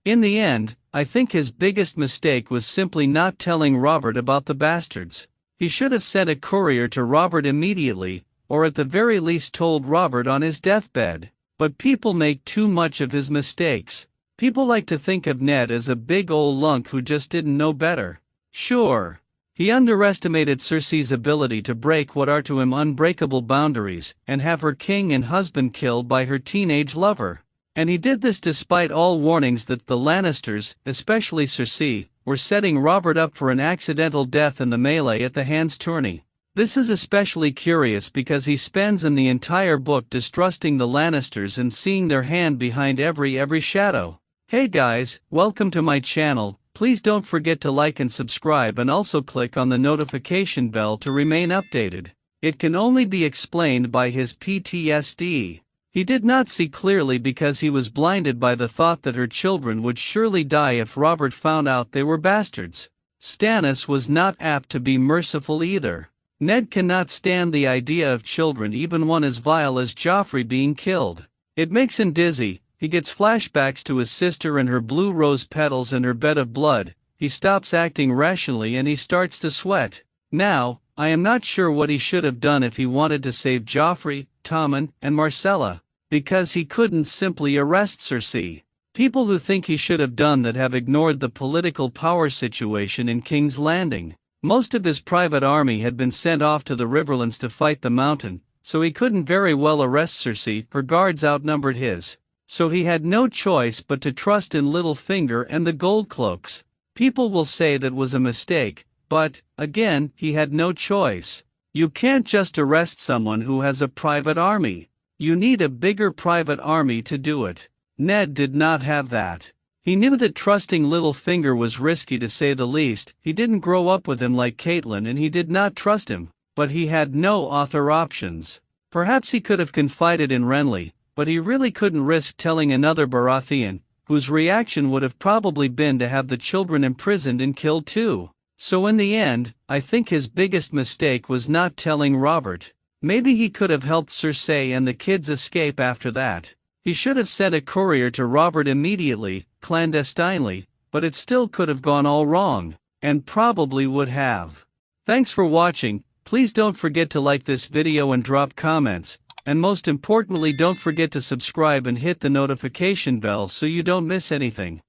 In the end, I think his biggest mistake was simply not telling Robert about the bastards. He should have sent a courier to Robert immediately, or at the very least told Robert on his deathbed. But people make too much of his mistakes. People like to think of Ned as a big old lunk who just didn't know better. Sure, he underestimated Cersi's ability to break what are to him unbreakable boundaries and have her king and husband killed by her teenage lover. And he did this despite all warnings that the Lannisters, especially Cersi, were setting Robert up for an accidental death in the melee at the hands Tourney. This is especially curious because he spends in the entire book distrusting the Lannisters and seeing their hand behind every shadow. Hey guys, welcome to my channel. Please don't forget to like and subscribe and also click on the notification bell to remain updated. It can only be explained by his PTSD. He did not see clearly because he was blinded by the thought that her children would surely die if Robert found out they were bastards. Stannis was not apt to be merciful either. Ned cannot stand the idea of children, even one as vile as Joffrey, being killed. It makes him dizzy. He gets flashbacks to his sister and her blue rose petals and her bed of blood. He stops acting rationally and he starts to sweat. Now, I am not sure what he should have done if he wanted to save Joffrey, Tommen, and Myrcella, because he couldn't simply arrest Cersi. People who think he should have done that have ignored the political power situation in King's Landing. Most of his private army had been sent off to the Riverlands to fight the Mountain, so he couldn't very well arrest Cersi. Her guards outnumbered his. So he had no choice but to trust in Littlefinger and the Gold Cloaks. People will say that was a mistake, but, again, he had no choice. You can't just arrest someone who has a private army. You need a bigger private army to do it. Ned did not have that. He knew that trusting Littlefinger was risky to say the least. He didn't grow up with him like Catelyn and he did not trust him, but he had no other options. Perhaps he could have confided in Renly, but he really couldn't risk telling another Baratheon, whose reaction would have probably been to have the children imprisoned and killed too. So in the end, I think his biggest mistake was not telling Robert. Maybe he could have helped Cersei and the kids escape after that. He should have sent a courier to Robert immediately, clandestinely, but it still could have gone all wrong, and probably would have. Thanks for watching. Please don't forget to like this video and drop comments, and most importantly don't forget to subscribe and hit the notification bell so you don't miss anything.